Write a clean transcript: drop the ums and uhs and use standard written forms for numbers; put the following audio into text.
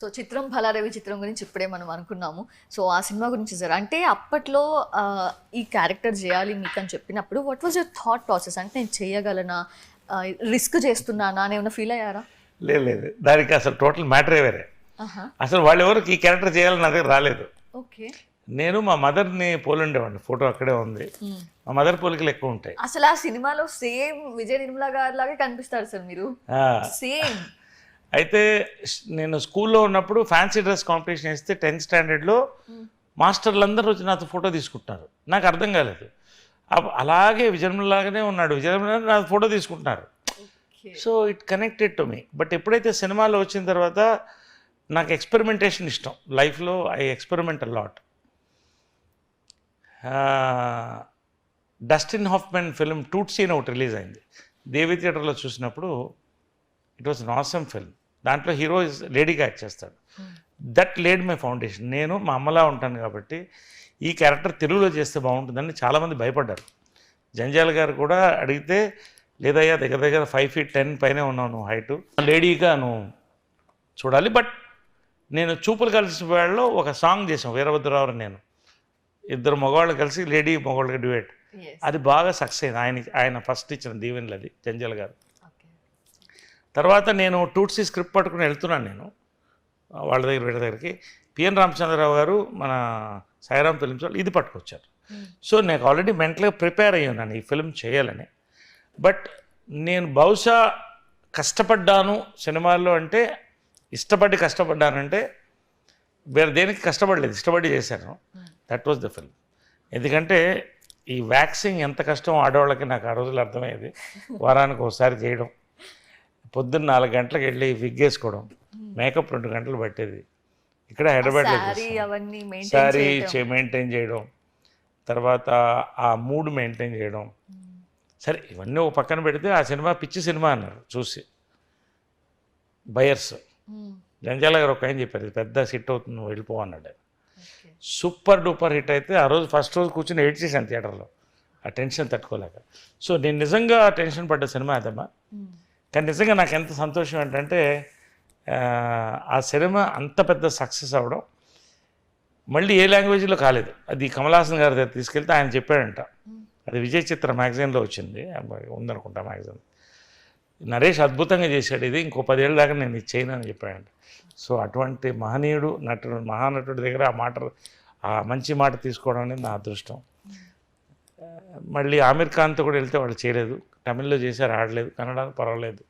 So 'చిత్రం భలారే విచిత్రం' గురించి ఇప్పుడే మనం అనుకున్నాము. సో ఆ సినిమా గురించి సార్ అంటే అప్పట్లో ఈ క్యారెక్టర్ చేయాలి మీకని చెప్పినప్పుడు what was your thought process? అంటే నేను చేయగలనా? రిస్క్ చేస్తున్నానా అని ఏమైనా ఫీల్ అయ్యారా? లేదు దానికి అసలు టోటల్ మ్యాటరే వేరే. అసలు వాళ్ళు ఎవరికి ఈ క్యారెక్టర్ చేయాలని నా దగ్గర రాలేదు. ఓకే. నేను మా మదర్ని పోలుండేవాడిని. ఫోటో అక్కడే ఉంది. మా మదర్ పోలికలు ఎక్కువ ఉంటాయి. అసలు ఆ సినిమాలో సేమ్ విజయ నిర్మల గారి లాగే కనిపిస్తారు సార్ మీరు. సేమ్. అయితే నేను స్కూల్లో ఉన్నప్పుడు ఫ్యాన్సీ డ్రెస్ కాంపిటీషన్ వేస్తే 10th స్టాండర్డ్లో మాస్టర్లు అందరూ వచ్చి నాతో ఫోటో తీసుకుంటున్నారు. నాకు అర్థం కాలేదు. అలాగే విజయనిర్మలలాగానే ఉన్నాడు, విజయనిర్మల నా ఫోటో తీసుకుంటున్నారు. So it connected to me. But ఎప్పుడైతే సినిమాలో వచ్చిన తర్వాత నాకు ఎక్స్పెరిమెంటేషన్ ఇష్టం. లైఫ్లో I experiment lot. Dustin Hoffman film Tootsie అని ఒకటి రిలీజ్ అయింది. దేవి థియేటర్లో చూసినప్పుడు it was an awesome film. దాంట్లో హీరో లేడీగా యాక్ట్ చేస్తాడు. That led my foundation. నేను మా అమ్మలా ఉంటాను కాబట్టి ఈ క్యారెక్టర్ తెలుగులో చేస్తే బాగుంటుందని చాలామంది భయపడ్డారు. జంజాల్ గారు కూడా అడిగితే లేదయ్యా దగ్గర దగ్గర 5 feet 10 పైనే ఉన్నావు నువ్వు హైటు, లేడీగా నువ్వు చూడాలి. బట్ నేను చూపులు కలిసి వేళలో ఒక సాంగ్ చేసాం వీరభద్రరావు నేను, ఇద్దరు మగవాళ్ళు కలిసి లేడీ మగవాళ్ళకి డ్యూయట్. అది బాగా సక్సెస్ అయింది. ఆయన ఫస్ట్ ఇచ్చిన దీవెనలు అది జంజాల్ గారు. తర్వాత నేను టూట్సీ స్క్రిప్ట్ పట్టుకుని వెళ్తున్నాను నేను వాళ్ళ దగ్గర వీళ్ళ దగ్గరికి. పిఎన్ రామచంద్రరావు గారు మన సాయిరామ్ ఫిల్మ్స్ వాళ్ళు ఇది పట్టుకొచ్చారు. సో నాకు ఆల్రెడీ మెంటల్గా ప్రిపేర్ అయ్యి ఉన్నాను ఈ ఫిల్మ్ చేయాలని. బట్ నేను బహుశా కష్టపడ్డాను సినిమాల్లో అంటే, ఇష్టపడి కష్టపడ్డానంటే వేరే దేనికి కష్టపడలేదు, ఇష్టపడి చేశాను. That was the film. ఎందుకంటే ఈ వ్యాక్సింగ్ ఎంత కష్టం ఆడవాళ్ళకి నాకు ఆ రోజులు అర్థమయ్యేది. వారానికి ఒకసారి చేయడం, పొద్దున్న 4 గంటలకు వెళ్ళి విగ్ వేసుకోవడం, మేకప్ 2 గంటలు పట్టేది. ఇక్కడ హైదరాబాద్లో శారీ మెయింటైన్ చేయడం, తర్వాత ఆ మూడ్ మెయింటైన్ చేయడం. సరే ఇవన్నీ ఒక పక్కన పెడితే ఆ సినిమా పిచ్చి సినిమా అన్నారు చూసి బయర్స్. జంజాల గారు ఒక ఆయన చెప్పారు ఇది పెద్ద హిట్ అవుతుంది నువ్వు వెళ్ళిపో అన్నాడు. సూపర్ డూపర్ హిట్ అయితే ఆ రోజు ఫస్ట్ రోజు కూర్చొని ఎయిట్ చేశాను థియేటర్లో, ఆ టెన్షన్ తట్టుకోలేక. సో నేను నిజంగా టెన్షన్ పడ్డ సినిమా అదమ్మా. కానీ నిజంగా నాకు ఎంత సంతోషం ఏంటంటే ఆ సినిమా అంత పెద్ద సక్సెస్ అవ్వడం. మళ్ళీ ఏ లాంగ్వేజ్లో కాలేదు, అది కమల్ హాసన్ గారి దగ్గర తీసుకెళ్తే ఆయన చెప్పాడంట, అది విజయ్ చిత్ర మ్యాగజైన్లో వచ్చింది, ఉందనుకుంటా మ్యాగజైన్. నరేష్ అద్భుతంగా చేశాడు, ఇది ఇంకో 10 ఏళ్ళ దాకా నేను ఇది చేయను అని చెప్పాడంట. సో అటువంటి మహనీయుడు మహానటుడి దగ్గర ఆ మంచి మాట తీసుకోవడం అనేది నా అదృష్టం. మళ్ళీ ఆమిర్ ఖాన్తో కూడా వెళ్తే వాళ్ళు చేయలేదు, తమిళ్లో చేశారు ఆడలేదు, కన్నడ పర్వాలేదు.